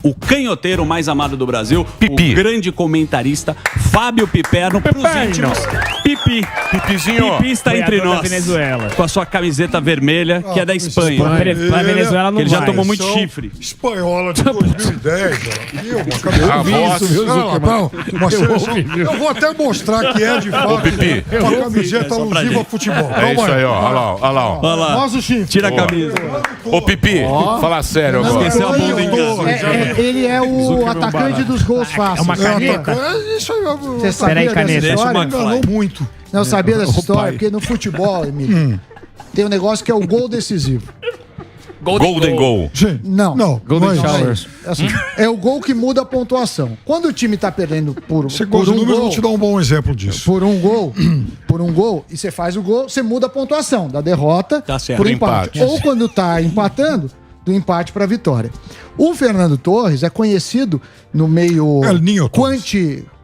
O canhoteiro mais amado do Brasil, Pipi. o grande comentarista Fábio Piperno, pros íntimos. Pipi. Pipizinho. Pipi está entre Goiador da nós. Venezuela. Com a sua camiseta vermelha, que é da Espanha. Pra Venezuela não Ele já vai. tomou muito chifre. Espanhola de 2010, A voz. uma seleção. Eu vou até mostrar que é de fato Ô, Pipi. uma camiseta só pra alusiva gente. ao futebol. É isso aí, ó. Olha lá, ó. Olha lá, ó. Olha lá. Mostra o chifre. Tira a Boa. camisa. Ô, Pipi, fala sério agora. Esqueceu a bunda em casa. Ele é o atacante dos gols fáceis. É uma caneta? Isso aí, Você sabia Peraí, dessa caneta. Deixa história? uma- enganou muito. Não sabia dessa história? pai. Porque no futebol, Emílio, tem um negócio que é o gol decisivo. Golden Goal. Gente, Não. não é isso. É isso. Assim, é o gol que muda a pontuação. Quando o time tá perdendo por Você por gosta de um números, eu vou gol, te dar um bom exemplo disso. por um gol, e você faz o gol, você muda a pontuação da derrota Tá certo. pro Pro empate. empate. Ou quando tá empatando, do empate pra vitória. O Fernando Torres é conhecido no meio El Niño Torres.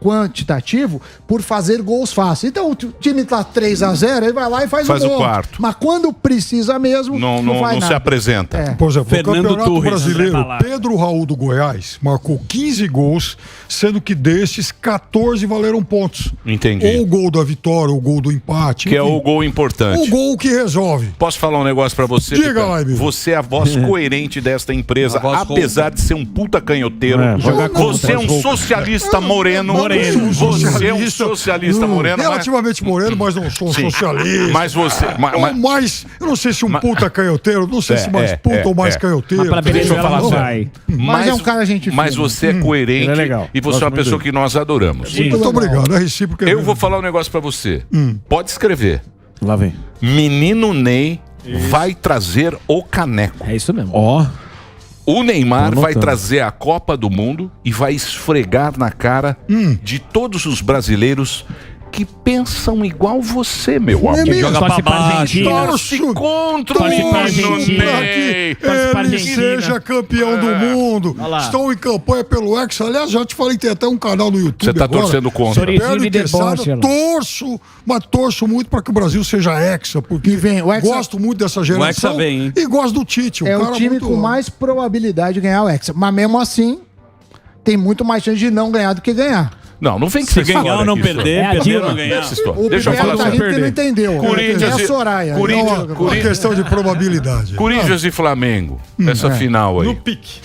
quantitativo por fazer gols fáceis. Então o time tá 3-0, ele vai lá e faz Faz o o gol. quarto. Mas quando precisa mesmo, Não, não, não, vai não nada. se apresenta. É. Por exemplo, Fernando o Campeonato Torres. Brasileiro, Vai falar. Pedro Raul do Goiás marcou 15 gols, sendo que destes 14 valeram pontos. Entendi. Ou o gol da vitória, ou o gol do empate. Que é enfim. o gol importante. O gol que resolve. Posso falar um negócio pra você? Diga Piper? lá, Emílio. Você é a voz coerente desta empresa, A voz apesar de ser um puta canhoteiro. jogar Você é um socialista moreno. Você é um socialista moreno. mas- Relativamente moreno, mas não sou um Sim. socialista. Mas você. Ou mais, eu não sei se um puta canhoteiro, não sei É, se mais é, puta é, ou mais é. canhoteiro. Mas pra Deixa eu Venezuela falar não sério. vai. Mas é um cara gente Mas fina. você é coerente Ele é legal. e você é uma pessoa que nós adoramos. Muito obrigado, é recíproco. Eu vou falar um negócio pra você. Pode escrever. Lá vem. Menino Ney vai trazer o caneco. É isso mesmo. Ó, O Neymar Tô vai anotando. trazer a Copa do Mundo e vai esfregar na cara de todos os brasileiros que pensam igual você, meu amor. Emílio, Joga Torce pra pra baixo. Argentina. Torce contra o Torce pra menino Argentina. Ney. Torce pra Ele Argentina. seja campeão do mundo. Olha lá. Estão em campanha pelo Hexa. Aliás, já te falei, tem até um canal no YouTube. Você tá agora. torcendo contra. Sorrisinho Perna de e Quesada, deboche, lá. torço, mas torço muito para que o Brasil seja Hexa, porque E vem, o Hexa- gosto muito dessa geração. Hexa vem, hein? E gosto do Tite. É cara o time muito- com mais probabilidade de ganhar o Hexa. Mas mesmo assim, tem muito mais chance de não ganhar do que ganhar. Não, não vem que Se você ganhar ou não perder, É a perder ou Dilma. não ganhar. Essa história. O Deixa eu Piperno falar tá sério. rindo que não entendeu. Corinthians é a e- Soraya. Corinthians- Não, Uma questão de probabilidade. Corinthians e Flamengo, essa final aí. no Eu pique.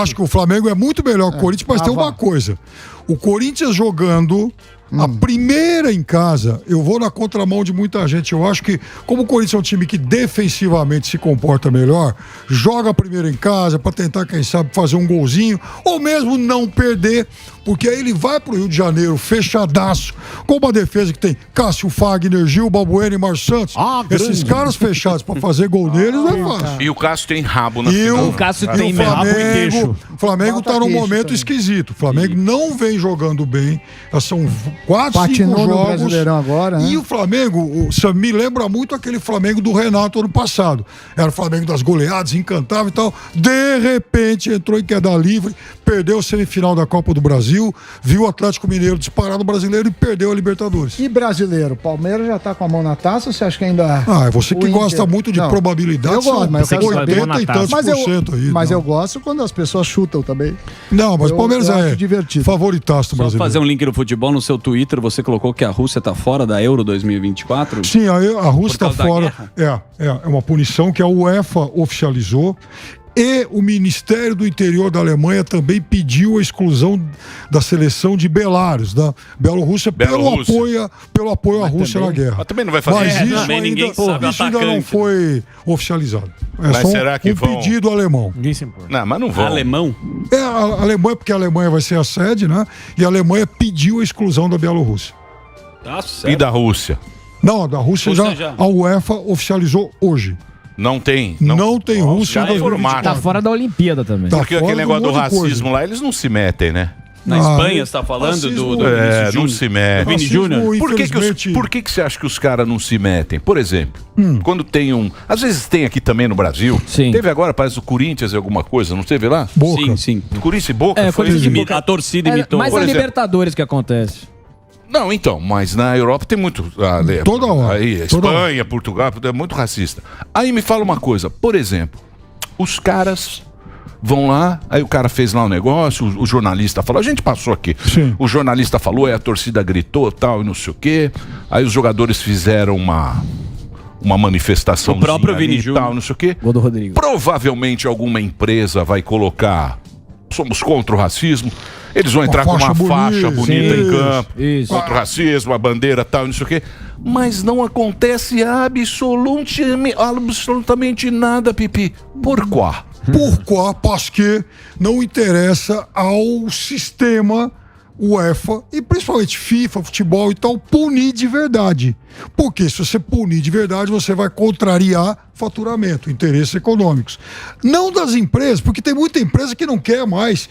acho que o Flamengo é muito melhor que o Corinthians, mas tem uma coisa. O Corinthians jogando a primeira em casa, eu vou na contramão de muita gente. Eu acho que, como o Corinthians é um time que defensivamente se comporta melhor, joga a primeira em casa para tentar, quem sabe, fazer um golzinho, ou mesmo não perder, porque aí ele vai pro Rio de Janeiro fechadaço, com uma defesa que tem Cássio, Fagner, Gil, Balbuena e Márcio Santos. Esses caras fechados para fazer gol neles não é fácil. E o Cássio tem rabo na E final. o Cássio e tem o rabo e queixo. O Flamengo Bota tá num queixo momento também. esquisito. O Flamengo não vem jogando bem. Já são 4, 5 Patinou no jogos. Brasileirão agora, né? E o Flamengo, me lembra muito aquele Flamengo do Renato ano passado. Era o Flamengo das goleadas, encantava e tal. De repente entrou em queda livre, perdeu a semifinal da Copa do Brasil, viu o Atlético Mineiro disparar no Brasileiro e perdeu a Libertadores. E brasileiro? O Palmeiras já tá com a mão na taça, você acha que ainda... Ah, é você que o gosta Inter- muito de Não, probabilidade. eu gosto, mas eu são quero saber 80 e tantos Mas por cento aí. mas não. eu gosto quando as pessoas chutam também. Não, mas o Palmeiras eu é acho divertido. favoritaço Só brasileiro. fazer um link no futebol, no seu Twitter, você colocou que a Rússia tá fora da Euro 2024? Sim, a Rússia Por está causa da fora. guerra? É uma punição que a UEFA oficializou. E o Ministério do Interior da Alemanha também pediu a exclusão da seleção de Belarus, da Bielorrússia, Bielorrússia. pelo apoio à Rússia na guerra. Mas também não vai fazer Mas isso. isso também ainda, ninguém sabe o isso ainda não atacante. foi oficializado. É Mas só será que um vão- pedido alemão. Ninguém se importa. Não, mas não vão. Alemão? É a Alemanha, porque a Alemanha vai ser a sede, né? E a Alemanha pediu a exclusão da Bielorrússia. Tá certo. E da Rússia? Não, da Rússia Rússia já já. a UEFA oficializou hoje. Não tem. Não tem Rússia Já em informaram. Tá fora da Olimpíada também. Tá Porque fora aquele de um negócio do monte de coisa. racismo lá, eles não se metem, né? Na Espanha, você tá falando racismo- do É, Vinícius não Júnior? se metem. Vini Racismo, Júnior? infelizmente- Por que você acha que os caras não se metem? Por exemplo, quando tem um... Às vezes tem aqui também no Brasil. Sim. Teve agora, parece o Corinthians e alguma coisa, não teve lá? Boca. Sim, sim. Corinthians e Boca? É, foi Corinthians e isso? Boca. A torcida imitou. Mas Por é exemplo. Libertadores que acontece. Não, então, mas na Europa tem muito. Toda hora. Aí, Toda Espanha, Portugal, é muito racista. Aí me fala uma coisa, por exemplo, os caras Vão lá, aí o cara fez lá um negócio, o jornalista falou, a gente passou aqui. Sim. O jornalista falou, aí a torcida gritou, tal, e não sei o quê. Aí os jogadores fizeram uma manifestação. O próprio Vini e Júnior. tal, não sei o quê. Gol do Rodrigo. Provavelmente alguma empresa vai colocar, somos contra o racismo. Eles vão entrar com uma faixa bonita em campo. Isso. Contra o racismo, a bandeira tal, não sei o quê. Mas não acontece absolutamente nada, Pipi. Por quê? Pourquoi? Parce que não interessa ao sistema UEFA e principalmente FIFA, futebol e tal, punir de verdade. Porque se você punir de verdade, você vai contrariar faturamento, interesses econômicos. Não das empresas, porque tem muita empresa que não quer mais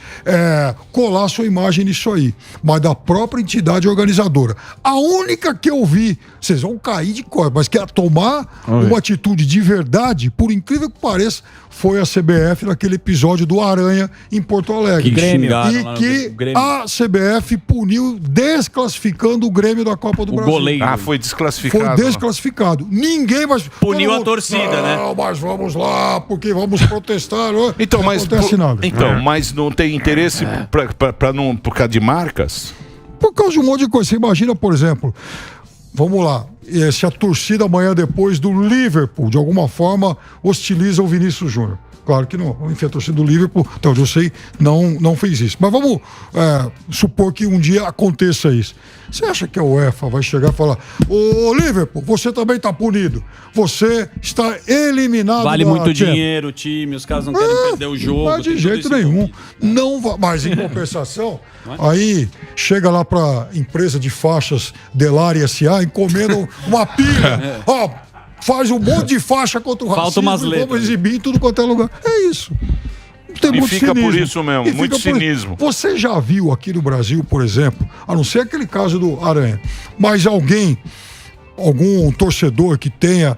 colar sua imagem nisso aí, mas da própria entidade organizadora. A única que eu vi, vocês vão cair de cor, mas que tomar uma atitude de verdade, por incrível que pareça, foi a CBF naquele episódio do Aranha em Porto Alegre. Que xingaram lá E no que Grêmio. a CBF puniu desclassificando o Grêmio da Copa do O Brasil. goleiro. Ah, foi desclassificado. Foi desclassificado. Ninguém mais... Puniu Todo a mundo, torcida, né? Não, mas vamos lá, porque vamos protestar. Então, não mas, acontece nada. então, mas não tem interesse pra não, por causa de marcas? Por causa de um monte de coisa. Você imagina, por exemplo, vamos lá, se a torcida amanhã depois do Liverpool, de alguma forma, hostiliza o Vinícius Júnior. Claro que não. Enfim, a torcida do Liverpool, até onde eu sei, não fez isso. Mas vamos supor que um dia aconteça isso. Você acha que a UEFA vai chegar e falar: ô Liverpool, você também está punido. Você está eliminado Vale da muito Champions. dinheiro o time, os caras não querem perder o jogo. Mas de tem jeito tudo isso nenhum. envolvido. Não vai. Mas em compensação, aí chega lá pra empresa de faixas Delari S.A., encomenda uma pilha. Ó, faz um monte de faixa contra o Falta racismo umas e letras. vamos exibir em tudo quanto é lugar. É isso. Tem E muito fica cinismo. por isso mesmo, E muito fica por isso. cinismo. Você já viu aqui no Brasil, por exemplo, a não ser aquele caso do Aranha, mas algum torcedor que tenha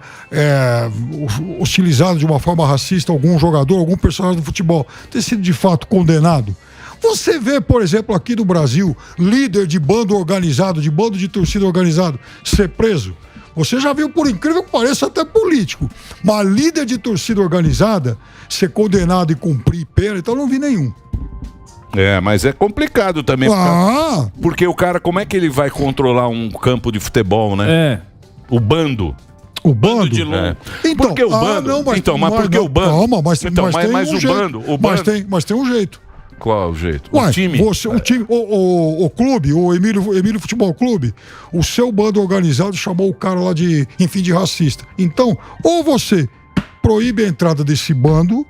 hostilizado de uma forma racista algum jogador, algum personagem do futebol, ter sido de fato condenado? Você vê, por exemplo, aqui no Brasil, líder de bando organizado, de bando de torcida organizado, ser preso? Você já viu, por incrível que pareça, até político. Mas líder de torcida organizada ser condenado e cumprir pena, então eu não vi nenhum. Mas é complicado também. Porque o cara, como é que ele vai controlar um campo de futebol, né? O bando. O bando? de louco. Então, porque o bando. não, mas, então, mas mas, porque não, o bando. Calma, mas, então, mas tem um jeito. o bando. Mas tem um jeito. Qual é o jeito? Ué, o time? o time, o clube, o Emílio Futebol Clube, o seu bando organizado chamou o cara lá de racista. Então, ou você proíbe a entrada desse bando,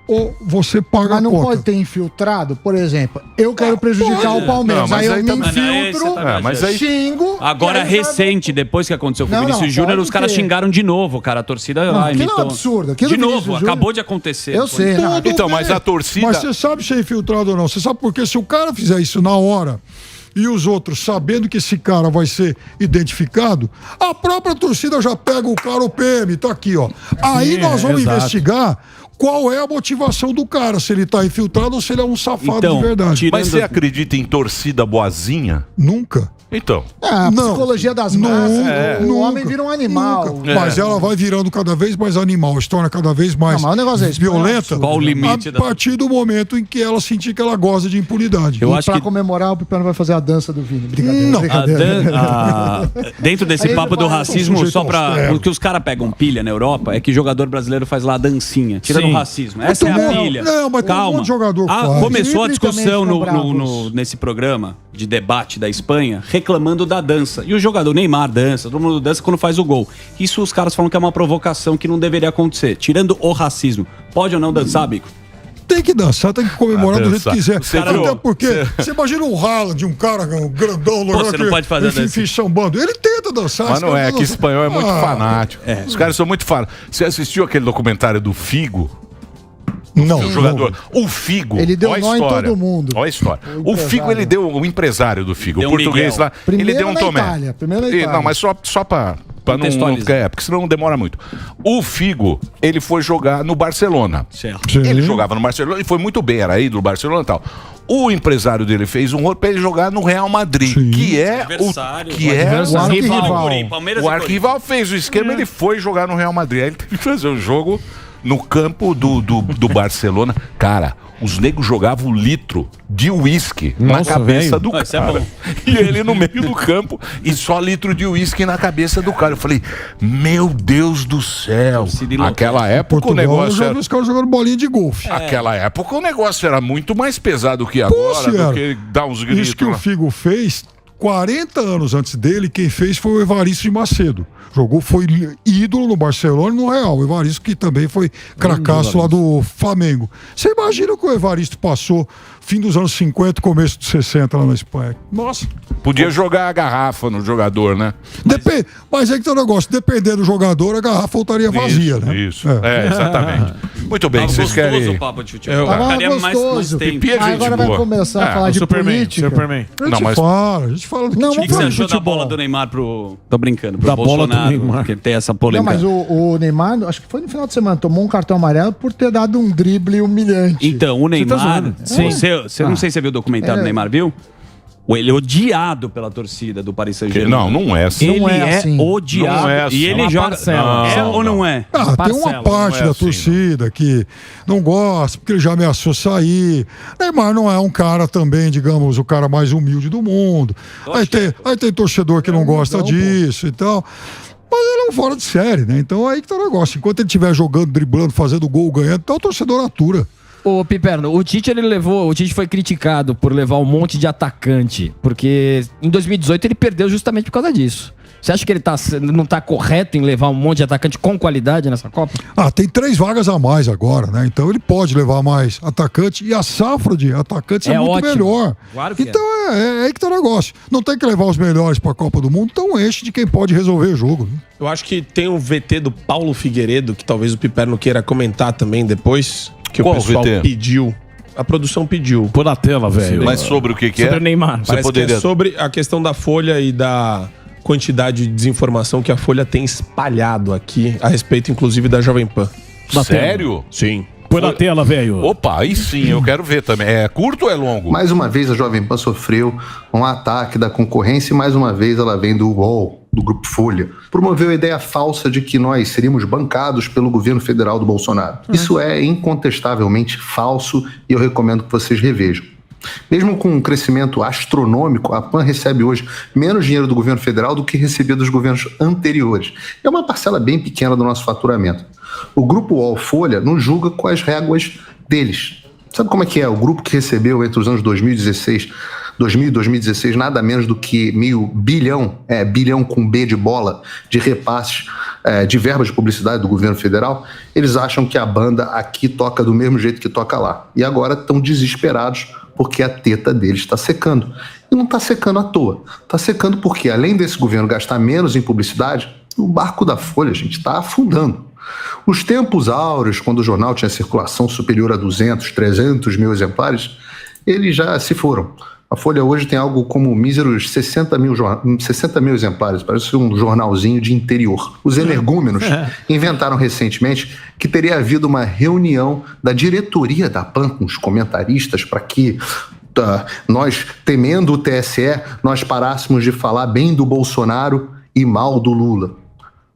ou você paga Mas não a conta. pode ter infiltrado, por exemplo, eu quero prejudicar pode. o Palmeiras, Não, mas aí eu aí me também- infiltro, mas aí- xingo... Agora, e aí recente, depois que aconteceu com o Não, Vinícius não, Júnior, pode os caras ter. xingaram de novo, cara. A torcida lá aquilo é um imitou. absurdo, aquilo De do novo, Vinícius Júnior- acabou de acontecer. Eu sei, Renato. Tudo Então, bem. mas a torcida- Mas você sabe se é infiltrado ou não. Você sabe por quê? Se o cara fizer isso na hora e os outros sabendo que esse cara vai ser identificado, a própria torcida já pega o cara, o PM, tá aqui, ó. Aí nós vamos exato. investigar qual é a motivação do cara, se ele tá infiltrado ou se ele é um safado Então, de verdade. tirando- Mas você acredita em torcida boazinha? Nunca. Então. A Não. psicologia das Nunca. massas, o Nunca. homem vira um animal. Nunca. Mas ela vai virando cada vez mais animal, se torna cada vez mais Não, mas o negócio é esse, violenta. Qual o limite a da- partir do momento em que ela sentir que ela goza de impunidade. Eu E acho pra que comemorar, o Pipiano vai fazer a dança do Vini. Brincadeira, Não. brincadeira. Dentro desse Aí papo ele do vai- racismo, sujeito só pra. austero. O que os caras pegam pilha na Europa é que jogador brasileiro faz lá a dancinha, tirando Sim. o racismo. Essa é a Não, pilha. não, mas tem um Calma. monte de jogador que faz. Começou a Drible discussão também ficam bravos. nesse programa de debate da Espanha, reclamando da dança. E o jogador Neymar dança, todo mundo dança quando faz o gol. Isso os caras falam que é uma provocação que não deveria acontecer. Tirando o racismo. Pode ou não dançar, Bico? Tem que dançar, tem que comemorar do jeito que quiser. Você Até viu? porque você imagina um Haaland, um cara um grandão, você não pode fazer dança. enfim, sambando. Ele tenta dançar. Mas esse não cara é, tá que dançando. espanhol é muito fanático. É. Os caras são muito fanáticos. Você assistiu aquele documentário do Figo? Não, O jogador. O Figo. Ele deu ó a nó em história. todo mundo. Olha a história. O O Figo, ele deu. O empresário do Figo, Deu o um português Miguel. lá. Primeiro ele deu um na tomé. Itália, primeiro na Itália. Não, mas só pra não. Contextualizar. Porque senão demora muito. O Figo, ele foi jogar no Barcelona. Certo. Sim. Ele jogava no Barcelona e foi muito bem, era ídolo do Barcelona e tal. O empresário dele fez um rolo pra ele jogar no Real Madrid, Sim. que é Adversário, o que é adversário. rival. Palmeiras o e arquival fez o esquema, ele foi jogar no Real Madrid. Aí ele teve que fazer o jogo no campo do Barcelona. Cara, os negros jogavam litro de uísque na Nossa, cabeça velho. do Isso é cara. bom. E ele no meio do campo e só litro de uísque na cabeça do cara. Eu falei, meu Deus do céu. Torcida enlouquece. Aquela época o Portugal, eu negócio já era... vi os caras jogando bolinha de golfe. Aquela época o negócio era muito mais pesado que agora, Poxa, do que dar uns gritos. Isso que o lá. Figo fez, 40 anos antes dele, quem fez foi o Evaristo de Macedo. Jogou, foi ídolo no Barcelona e no Real. O Evaristo que também foi cracaço lá do Flamengo. Você imagina que o Evaristo passou fim dos anos 50, começo dos 60 lá na Espanha. Nossa. Podia jogar a garrafa no jogador, né? Mas é que tem um negócio, dependendo do jogador, a garrafa voltaria vazia, né? Isso, exatamente. Muito bem, Tava vocês gostoso querem... o papo de futebol. Tava Ficaria mais gostoso. tempo. Pipi é gente Agora vai boa. começar a falar de política. Superman. A gente Não, mas- fala, a gente fala do Não, O que, que você Vamos achou da futebol. bola do Neymar pro... Tô brincando, pro Da bola do Bolsonaro, Neymar. que tem essa Não, polêmica. mas o Neymar, acho que foi no final de semana, tomou um cartão amarelo por ter dado um drible humilhante. Então, o Neymar... zoando. Sim. Você não sei se você viu o documentário do É. Neymar, viu? Ele é odiado pela torcida do Paris Saint-Germain. Não é assim. Ele Não é é assim. odiado. Não é assim. E ele Uma joga... parcela. É Não, ou não não. é? Ah, tem Parcela, uma parte não é da assim, torcida que não gosta, porque ele já ameaçou sair. Neymar não é um cara também, digamos, o cara mais humilde do mundo. Aí tem torcedor que não gosta disso e tal. Mas ele é um fora de série, né? Então aí que tá o negócio. Enquanto ele estiver jogando, driblando, fazendo gol, ganhando, então o torcedor atura. Ô, Piperno, o Tite foi criticado por levar um monte de atacante, porque em 2018 ele perdeu justamente por causa disso. Você acha que ele não tá correto em levar um monte de atacante com qualidade nessa Copa? Ah, tem 3 vagas a mais agora, né? Então ele pode levar mais atacante e a safra de atacantes é muito ótimo. melhor. Claro que então é aí que tá o negócio. Não tem que levar os melhores pra Copa do Mundo, então enche de quem pode resolver o jogo. Né? Eu acho que tem um VT do Paulo Figueiredo, que talvez o Piperno queira comentar também depois, que Qual o pessoal VT? pediu. A produção pediu. Pôr na tela, velho. Mas sobre o que Sobre é? o Neymar. Você Parece poderia... que é sobre a questão da Folha e da quantidade de desinformação que a Folha tem espalhado aqui, a respeito, inclusive, da Jovem Pan. Sério? Sim. Põe na tela, velho. Opa, aí sim, eu quero ver também. É curto ou é longo? Mais uma vez a Jovem Pan sofreu um ataque da concorrência e mais uma vez ela vem do UOL, do Grupo Folha. Promoveu a ideia falsa de que nós seríamos bancados pelo governo federal do Bolsonaro. Isso é incontestavelmente falso e eu recomendo que vocês revejam. Mesmo com um crescimento astronômico, a PAN recebe hoje menos dinheiro do governo federal do que recebia dos governos anteriores. É uma parcela bem pequena do nosso faturamento. O Grupo UOL Folha nos julga com as réguas deles. Sabe como é que é? O grupo que recebeu entre os anos 2000 e 2016 nada menos do que meio bilhão, bilhão com B de bola, de repasses de verbas de publicidade do governo federal, eles acham que a banda aqui toca do mesmo jeito que toca lá. E agora estão desesperados porque a teta deles está secando. E não está secando à toa. Está secando porque, além desse governo gastar menos em publicidade, o barco da Folha, gente, está afundando. Os tempos áureos, quando o jornal tinha circulação superior a 200, 300 mil exemplares, eles já se foram. A Folha hoje tem algo como míseros 60 mil exemplares, parece um jornalzinho de interior. Os energúmenos inventaram recentemente que teria havido uma reunião da diretoria da PAN com os comentaristas para que nós, temendo o TSE, nós parássemos de falar bem do Bolsonaro e mal do Lula.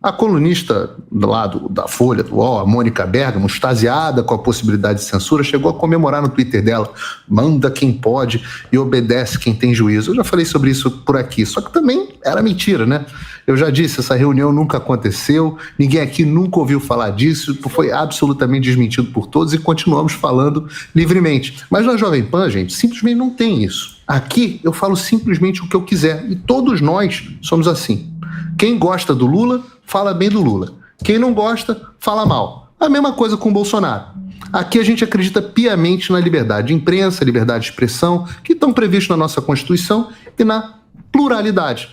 A colunista do lado da Folha, do UOL, a Mônica Bergamo, extasiada com a possibilidade de censura, chegou a comemorar no Twitter dela: manda quem pode e obedece quem tem juízo. Eu já falei sobre isso por aqui, só que também era mentira, né? Eu já disse, essa reunião nunca aconteceu, ninguém aqui nunca ouviu falar disso, foi absolutamente desmentido por todos e continuamos falando livremente. Mas na Jovem Pan, gente, simplesmente não tem isso. Aqui eu falo simplesmente o que eu quiser e todos nós somos assim. Quem gosta do Lula, fala bem do Lula. Quem não gosta, fala mal. A mesma coisa com o Bolsonaro. Aqui a gente acredita piamente na liberdade de imprensa, liberdade de expressão, que estão previstos na nossa Constituição e na pluralidade.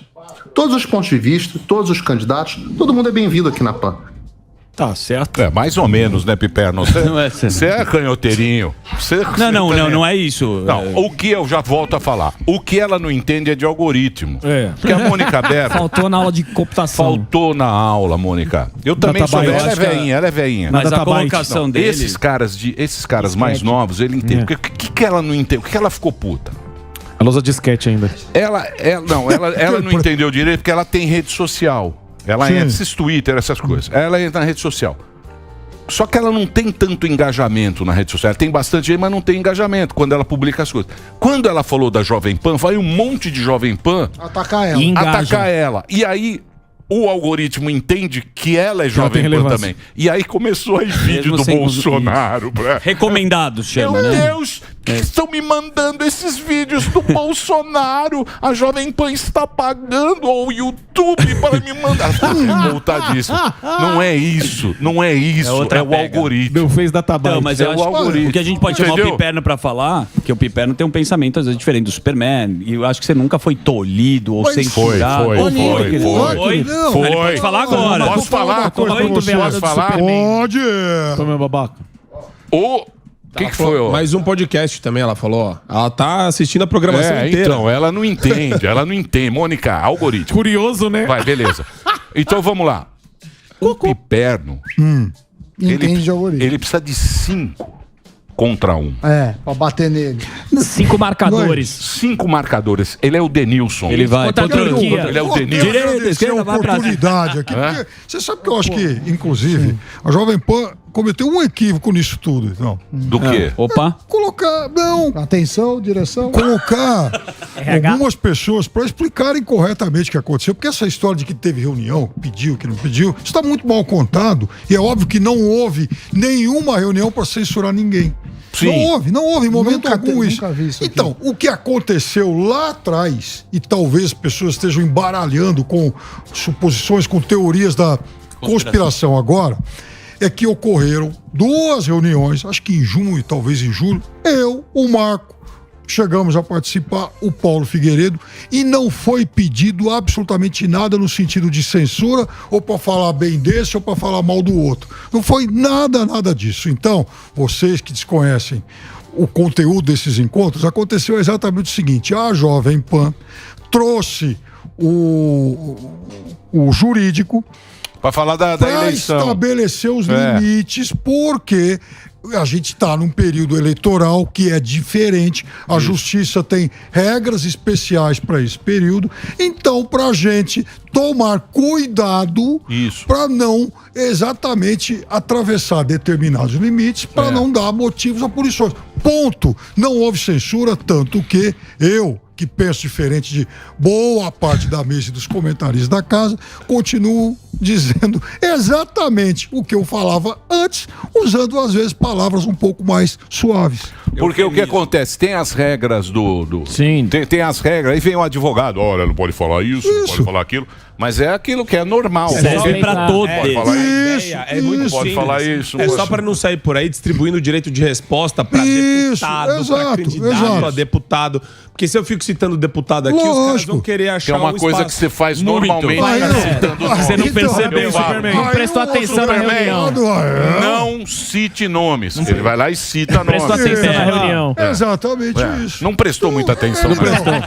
Todos os pontos de vista, todos os candidatos, todo mundo é bem-vindo aqui na PAN. Tá certo. É, mais ou menos, né, Piperno? Você é canhoteirinho. Não é isso. Não, o que eu já volto a falar. O que ela não entende é de algoritmo. É. Porque a Mônica Bergamo... Faltou na aula de computação. Faltou na aula, Mônica. Eu também sou velho. Ela é veinha. Mas a Databyte. colocação dele... Esses caras mais novos, ele entende. O que ela não entende? O que ela ficou puta? Ela usa disquete ainda. Ela não entendeu direito porque ela tem rede social. Ela entra nesses Twitter, essas coisas. Ela entra na rede social. Só que ela não tem tanto engajamento na rede social. Ela tem bastante gente, mas não tem engajamento quando ela publica as coisas. Quando ela falou da Jovem Pan, vai um monte de Jovem Pan Atacar ela. atacar ela. E aí o algoritmo entende que ela é Jovem Pan também. E aí começou a ir vídeo do Bolsonaro. Recomendados, chama, Meu né? Deus, estão me mandando esses vídeos do Bolsonaro. A Jovem Pan está pagando ao YouTube para me mandar. Revoltadíssimo. Não é isso, não é isso. outra É o pega. algoritmo. Não fez databyte. Não, mas É eu o acho algoritmo. o que a gente pode chamar o Entendeu? Piperno pra falar, que o Piperno tem um pensamento às vezes diferente do Superman. E eu acho que você nunca foi tolhido ou Mas censurado. foi. Não, Foi. Ele pode falar agora. Posso falar? Posso falar? Pode. Meu babaca. O que foi? Ó? Mais um podcast também, ela falou, ó. Ela tá assistindo a programação inteira. Então, ela não entende, ela não entende. Mônica, algoritmo. Curioso, né? Vai, beleza. Então vamos lá. O Piperno, Entende de algoritmo. ele precisa de 5 contra 1. Pra bater nele. 5 marcadores. 5 marcadores. Ele é o Denilson. Ele vai Contra a contra o Turquia. Ele é o Eu Denilson. Direita, agradecer esquerda, a vai pra oportunidade aqui. Porque você sabe que eu acho que, inclusive, a Jovem Pan cometeu um equívoco nisso tudo. Então, Do quê? Opa. colocar. Não, Atenção, direção. colocar algumas pessoas para explicarem corretamente o que aconteceu, porque essa história de que teve reunião, pediu, que não pediu, está muito mal contado, e é óbvio que não houve nenhuma reunião para censurar ninguém. Sim. Não houve em momento Nunca algum te- isso. nunca vi isso aqui. Então, o que aconteceu lá atrás, e talvez as pessoas estejam embaralhando com suposições, com teorias da conspiração agora, é que ocorreram 2 reuniões, acho que em junho e talvez em julho, eu, o Marco, chegamos a participar, o Paulo Figueiredo, e não foi pedido absolutamente nada no sentido de censura, ou para falar bem desse, ou para falar mal do outro. Não foi nada disso. Então, vocês que desconhecem o conteúdo desses encontros, aconteceu exatamente o seguinte: a Jovem Pan trouxe o jurídico Pra falar da para eleição. estabelecer os É. limites, porque a gente está num período eleitoral que é diferente, a justiça tem regras especiais para esse período, então para a gente tomar cuidado Isso. para não exatamente atravessar determinados limites, para não dar motivos a punições. Ponto. Não houve censura, tanto que eu, que penso diferente de boa parte da mesa e dos comentaristas da casa, continuo dizendo exatamente o que eu falava antes, usando às vezes palavras um pouco mais suaves. Porque o que acontece? Tem as regras Sim. Tem as regras, aí vem o advogado, olha, não pode falar isso, não pode falar aquilo. Mas é aquilo que é normal. Serve pra todos. Pode falar isso. Isso, É muito Pode simples. falar isso. É só para não sair por aí distribuindo o direito de resposta para Isso, deputado, para exato, candidato exato. a deputado. Porque se eu fico citando deputado aqui, os caras Lógico. vão querer achar Que é uma um coisa espaço. que você faz Muito. normalmente. Aí tá não. citando Aí Você não então, percebeu, Fábio. Superman. Aí prestou o atenção na Superman. reunião. Não cite nomes. Ele vai lá e cita nomes. Prestou atenção na É. reunião. Exatamente É, isso. não prestou muita atenção. Não né?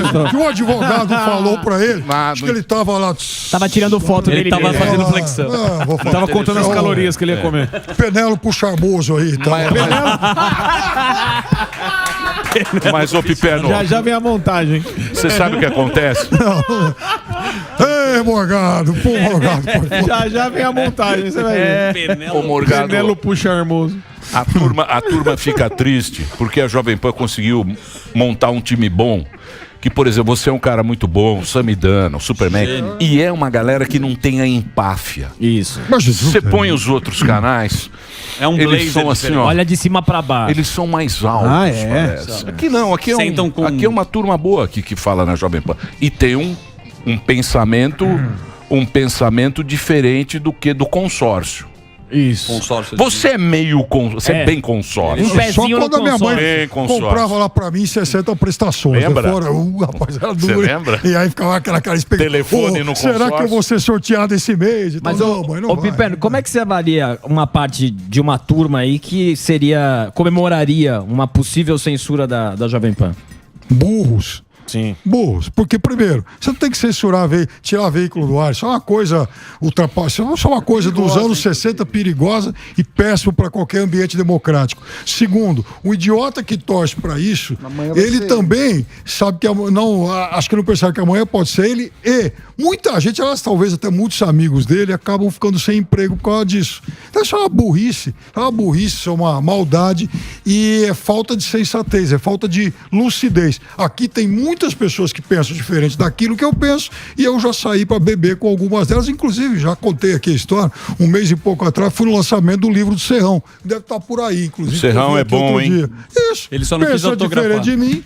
prestou. O que o advogado falou pra ele, Nada. acho que ele tava lá. Tava tirando foto Ele dele. tava mesmo. fazendo flexão. Vou falar. Tava contando as calorias que ele ia comer. Penélope charmoso aí. Tá? Mas, ô Piperno, Já vem a montagem. você sabe o que acontece? Ei, Morgado, pô, Morgado. Pô. Já vem a montagem, você vai ver. Ô Morgado, puxa hermoso. a turma fica triste porque a Jovem Pan conseguiu montar um time bom. Que, por exemplo, você é um cara muito bom, o Samidana, o Superman, e é uma galera que não tem a empáfia. Isso. Mas Jesus, Você põe os outros canais, É um eles blazer são assim, diferente. ó, Olha de cima pra baixo. eles são mais altos. Ah, é? Parece. Aqui não, aqui é, Sentam com- aqui é uma turma boa aqui que fala na Jovem Pan. E tem um pensamento diferente do que do consórcio. Isso. Consórcio. Você é meio você é bem consórcio. Um só pezinho no quando a minha mãe consórcio. Bem consórcio. comprava lá pra mim 60 prestações. Lembra? Fora, rapaz, era Você duro. lembra? E aí ficava aquela expectativa. Telefone no Será que eu consórcio? vou ser sorteado esse mês? Então, Mas, não, mãe, não ô vai. Piperno, como é que você avalia uma parte de uma turma aí que comemoraria uma possível censura da Jovem Pan? Burros. Sim. Burros. Porque, primeiro, você não tem que censurar, tirar veículo do ar. Isso é uma coisa ultrapassada. Isso é uma coisa dos anos 60 perigosa e péssimo para qualquer ambiente democrático. Segundo, o idiota que torce para isso, ele também sabe que acho que não pensaram que amanhã pode ser ele e muita gente, talvez até muitos amigos dele, acabam ficando sem emprego por causa disso. Então isso é uma burrice, isso é uma maldade e é falta de sensatez, é falta de lucidez. Aqui tem muitas pessoas que pensam diferente daquilo que eu penso e eu já saí para beber com algumas delas, inclusive já contei aqui a história, um mês e pouco atrás fui no lançamento do livro do Serrão, deve estar por aí, inclusive. Serrão é bom, hein? Isso. Ele só não quis autografar. Diferente de mim.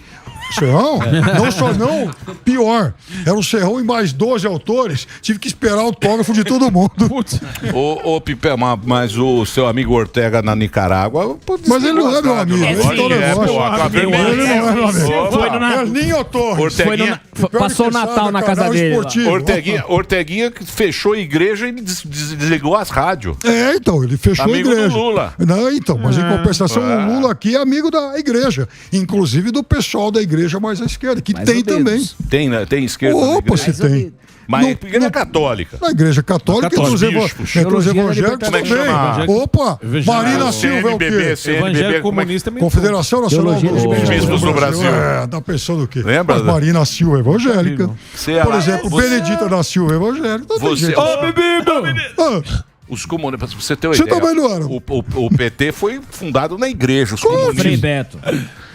Serrão? Não só não, pior. Era um Serrão e mais 12 autores. Tive que esperar autógrafo de todo mundo. Ô Pipe, mas o seu amigo Ortega na Nicarágua... Mas ele não é meu amigo. Ele não é meu amigo. Foi no Ninho Torres. Passou o Natal na casa dele. Orteguinha fechou a igreja e desligou as rádios. Então, ele fechou amigo a igreja. Do Lula. Não, então, mas em compensação, o Lula aqui é amigo da igreja. Inclusive do pessoal da igreja mais à esquerda, que tem também. Tem esquerda na Opa, igreja? se tem. Mas a igreja católica. Na igreja católica, entre os evangélicos Como é que também. chama? Opa, Marina Silva é o quê? Evangélico comunista. Confederação Nacional dos Bispos do Brasil. Tá pensando o quê? Lembra? Mas Marina Silva é evangélica. Por exemplo, você- Benedita da Silva é evangélica. Você... Os comunistas, pra você ter uma Você ideia, também não era. o PT foi fundado na igreja. Os Frei comunistas. Beto.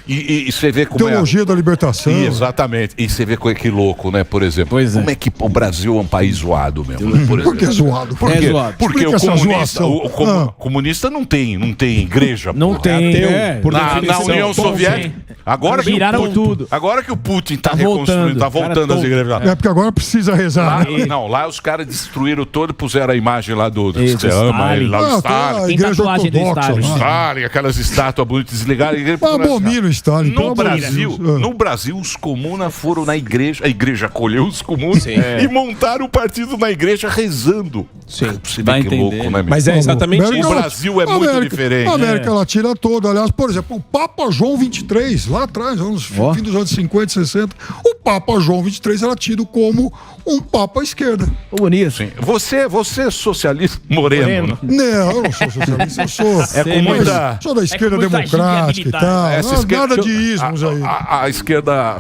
E você vê como Teologia da libertação. Exatamente. E você vê que louco, né? Por exemplo, Pois é. como é que o Brasil é um país zoado mesmo? Por que zoado? Por quê? zoado. Porque Explica o essa comunista, zoação. comunista não tem igreja. Não porra. tem. Por Na definição. União Soviética. Agora que, Viraram tudo. agora que o Putin tá Tá reconstruindo, voltando. tá voltando Cara, as igrejas lá. É porque agora precisa rezar. né? Lá os caras destruíram todo e puseram a imagem lá do Isso, você ama Stalin. ele, lá o Tem Stalin. a Tem igreja tatuagem do ortodoxa. Stalin. lá. Stalin, aquelas estátuas bonitas desligadas. Abomina o Stalin. pelo No amor de Brasil, Deus. no Brasil, os comunas foram na igreja, a igreja acolheu os comunas e montaram o partido na igreja rezando. Sim. Você Vai vê que entender. louco, né, meu? Mas é exatamente América isso. O Brasil é muito diferente. A América Latina toda, aliás, por exemplo, o Papa João XXIII, lá atrás, fim dos anos 50, 60, o Papa João XXIII era tido como um Papa à esquerda. Comunista. Sim. Você é socialista moreno. Moreno. Não, eu não sou socialista, eu sou. comunista. Sou da esquerda comunista democrática e militar. tal. Essa esquerda- Nada de ismos aí. A esquerda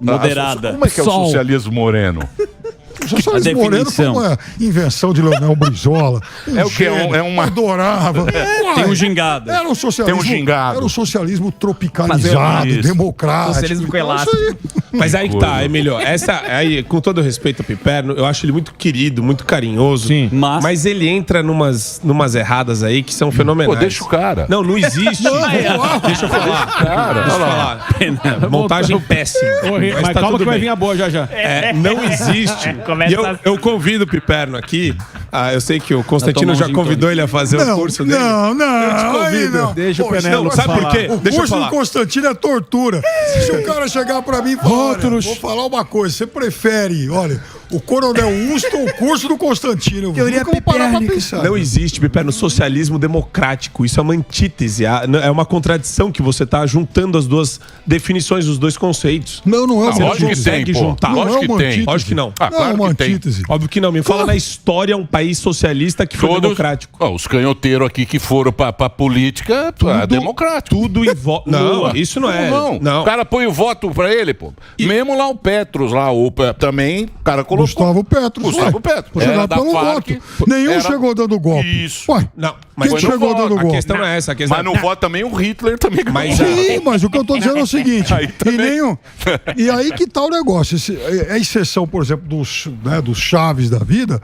Moderada. Como é que é o Sol. socialismo moreno? O socialismo moreno foi definição. uma invenção de Leonel Brizola. É o quê? É uma- Adorava. Tem um gingado. Era um socialismo. Tem um gingado. Era um socialismo tropicalizado, Isso. democrático. Socialismo com Então, elástico. isso aí. Mas aí que tá, é melhor. Aí, com todo respeito ao Piperno, eu acho ele muito querido, muito carinhoso. Sim. Mas ele entra numas erradas aí que são Pô, fenomenais. deixa o cara. Não existe. Deixa eu falar. Cara, Deixa eu falar. Montagem péssima. Mas tá calma tudo que vai bem. vir a boa já já. Não existe. Começa E eu convido o Piperno aqui. Eu sei que o Constantino Tomar um já gin convidou tonic. ele a fazer o curso dele. Não, Eu te aí convido. não. Deixa o Pô, Penelo Não, sabe por quê? O Deixa eu curso do falar. Constantino é tortura. Se o cara chegar pra mim e falar, olha, vou falar uma coisa, você prefere, olha, o Coronel Usto ou o curso do Constantino? Eu nunca vou parar pra pensar. Não existe, Piperno, socialismo democrático. Isso é uma antítese. É uma contradição que você está juntando as duas definições, os dois conceitos. Não é uma Você não lógico que consegue tem, pô. juntar. Não é Lógico que uma tem. antítese. Lógico que não. Ah, Não é claro uma que tem. antítese. Óbvio que não. Me fala na história um país socialista que foi democrático. Ó, os canhoteiros aqui que foram pra política, é democrático. Tudo em voto. Não, isso não é. Não. O cara põe o voto pra ele, pô. Mesmo lá o Petros, lá, também, o cara colocou. Gustavo Petros. Gustavo Petros. Foi Era jogar da pelo Farc, voto. Nenhum era- chegou dando golpe. Isso. Ué, Não, mas quem foi no chegou voto. dando a golpe? questão não é essa. A questão Mas no voto também o Hitler também Mas Sim, mas o que eu tô dizendo é o seguinte. Aí também. E aí que tá o negócio. A exceção, por exemplo, dos chaves da vida.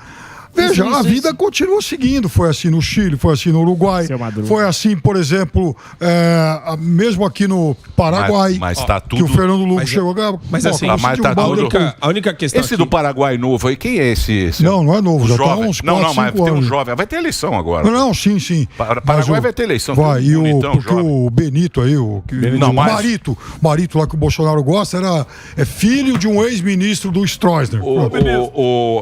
Veja, a vida continua seguindo. Foi assim no Chile, foi assim no Uruguai. Seu Madruga. Foi assim, por exemplo, mesmo aqui no Paraguai. Mas tá Que o tudo. Fernando Lugo Mas- chegou a mas Bom, assim, como se mas de um tá balde tudo- depois. A única questão Esse aqui- do Paraguai novo aí, quem é esse? Não é novo, já tá jovem? uns Não, 4, mas 5 tem um anos. jovem. Vai ter eleição agora. Não, sim. Paraguai Mas vai ter eleição, Vai, tem um e bonitão porque jovem. o Benito aí, Não, mas- Marito lá que o Bolsonaro gosta, é filho de um ex-ministro do Stroessner.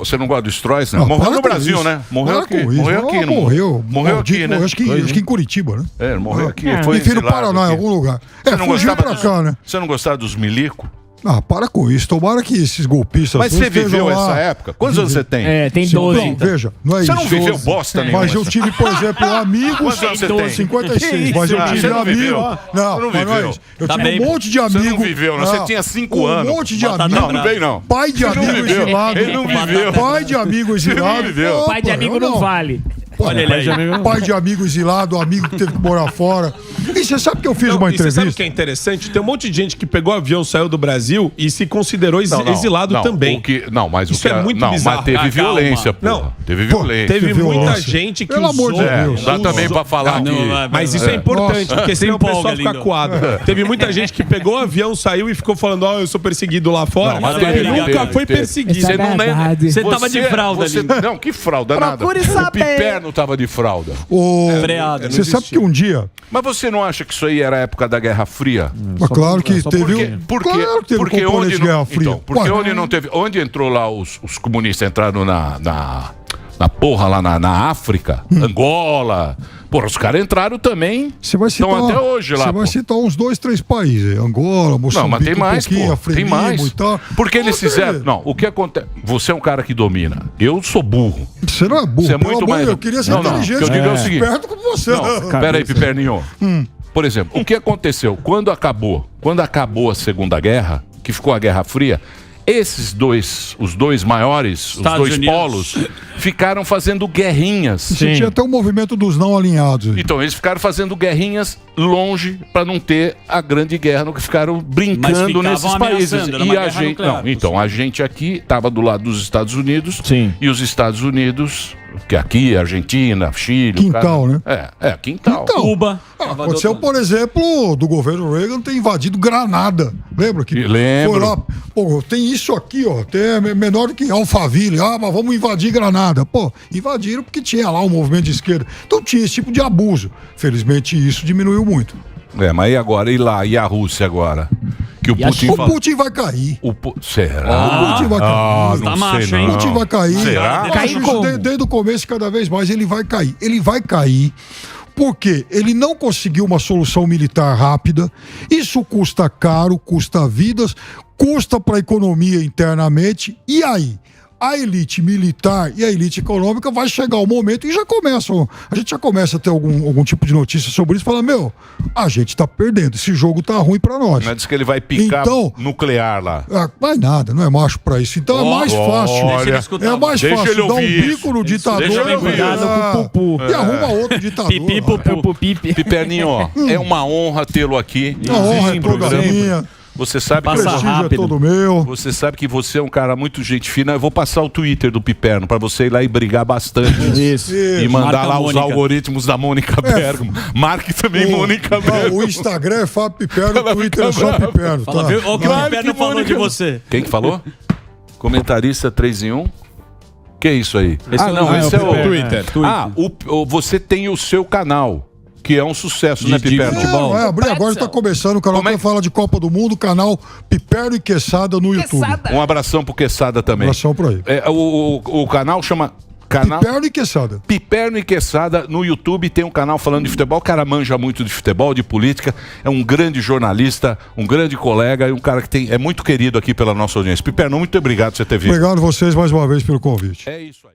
Você não gosta do Stroessner? Não, Morreu para no com Brasil, isso. né? Morreu Para aqui. com isso. Morreu Não, aqui, não morreu. Morreu aqui, Maldito, né? Acho que em Curitiba, né? Morreu aqui. Enfim, no exilado Paraná, em aqui. algum lugar. Você não Fugiu gostava pra cá, né? Você não gostava dos milico? Ah, para com isso. Tomara que esses golpistas... Mas você viveu essa época? Quantos anos você tem? Tem 12. Não, veja, não é Você isso. não viveu bosta nenhuma. Mas eu tive, por exemplo, amigos... Quantos anos você tem? 56. Mas eu tive Você não amigos... viveu. Não, Você não mas não é viveu. isso. Eu Tá tive bem, um monte de amigos... Você não viveu, não. Você tinha 5 anos. Um monte de Batata amigos... Não, não vem não. Pai de Você não amigo viveu. exilado. Ele não viveu. Pai de amigo exilado. viveu. Opa, Pai de amigo eu não vale. Olha ele aí. Pai de amigo exilado, amigo que teve que morar fora. E você sabe que eu fiz uma E você entrevista? sabe o que é interessante? Tem um monte de gente que pegou avião, saiu do Brasil e se considerou exilado também. Mas Isso é muito bizarro. Mas teve Ah, calma. violência, pô. Não. Teve violência. Teve muita violência. gente que Pelo amor de É, Deus. dá também pra falar que... Mas isso é importante, Nossa. porque senão o empolga, pessoal fica lindo. coado. Teve muita gente que pegou o avião, saiu e ficou falando, eu sou perseguido lá fora. Não, mas Ele teve, nunca teve, foi teve. perseguido. Isso é verdade. Você tava de fralda ali. Não, que fralda, nada. Procure saber. O Piperno tava de fralda. Freado. Você sabe que um dia... Mas você não acha que isso aí era a época da Guerra Fria? Mas claro que teve... Claro que teve porque componente onde de Guerra não, Fria. então, porque Ué, onde não teve, onde entrou lá os comunistas entraram na porra lá na África, Angola. Porra, os caras entraram também. Você vai citar, Estão até hoje lá. Você vai pô. citar uns 2, 3 países. Angola, Moçambique, Não, mas tem mais, um pouquinho, pô. Frelimo Tem mais. e tal. Porque eles Você- fizeram. Não, o que acontece? Você é um cara que domina. Eu sou burro. Você não é burro. Você é pelo muito amor de mais- Deus, eu queria ser Não, não, inteligente. o que eu digo é o seguinte. Esperto como você. Não, peraí, Piperninho. Por exemplo, o que aconteceu? Quando acabou a Segunda Guerra, que ficou a Guerra Fria, os dois maiores, Estados os dois Unidos. polos, ficaram fazendo guerrinhas. Você tinha até o movimento dos não alinhados. Então, eles ficaram fazendo guerrinhas longe para não ter a grande guerra, no que ficaram brincando ficavam nesses países. ameaçando, era uma E a guerra gente, nuclear. não, então, a gente aqui estava do lado dos Estados Unidos. Sim. E os Estados Unidos, que aqui, Argentina, Chile... Quintal, né? Quintal. Então, Cuba. aconteceu, por exemplo, do governo Reagan ter invadido Granada. Lembra que Lembro. foi lá? Pô, tem isso aqui, ó, até menor do que Alphaville. Ah, mas vamos invadir Granada. Pô, invadiram porque tinha lá um movimento de esquerda. Então tinha esse tipo de abuso. Felizmente isso diminuiu muito. Mas e agora? E lá? E a Rússia agora? Que o Putin O fala... Putin vai cair. Será? O Putin vai cair. Ah, não Tá sei macho, hein? O Putin vai cair. Será? Eu Cair acho isso como? desde o começo, cada vez mais, ele vai cair. Ele vai cair porque ele não conseguiu uma solução militar rápida. Isso custa caro, custa vidas, custa para a economia internamente. E aí? A elite militar e a elite econômica vai chegar o momento e já começam. A gente já começa a ter algum tipo de notícia sobre isso. Fala, a gente tá perdendo. Esse jogo tá ruim para nós. Mas diz que ele vai picar Então- nuclear lá. Ah, mais nada, não é macho pra isso. Então é mais fácil. Deixa ele escutar. É mais Deixa ele fácil dar um ouvir bico no ditador Deixa ele ouvir Cuidado com o pupu. e arruma outro ditador. Pipi, lá. pupu. Piperninho, ó, é uma honra tê-lo aqui. A honra é Sim, toda programa. minha. Você sabe que Passa O prestígio é rápido. todo meu. você sabe que você é um cara muito gente fina. Eu vou passar o Twitter do Piperno pra você ir lá e brigar bastante. Isso. E mandar Marca lá a os Mônica. algoritmos da Mônica Bergamo. Marque também Mônica Bergamo. O Instagram é Fábio Piperno, o Ela Twitter é fica só brava. Piperno. Fala, Tá? viu? Olha o que o Claro Piperno que falou Mônica- de você. Quem que falou? Comentarista 3 em 1. Que é isso aí? Esse não, esse é é o o Twitter. você tem o seu canal, que é um sucesso, né, De Piperno? futebol. Vai abrir agora, está começando o canal Como é que que- fala de Copa do Mundo, canal Piperno e Quesada no YouTube. Um abração pro Quesada também. Abração pra ele. O canal chama... Piperno e Quesada. Piperno e Quesada no YouTube, tem um canal falando de futebol. O cara manja muito de futebol, de política. É um grande jornalista, um grande colega e um cara que é muito querido aqui pela nossa audiência. Piperno, muito obrigado por você ter vindo. Obrigado a vocês mais uma vez pelo convite. É isso aí.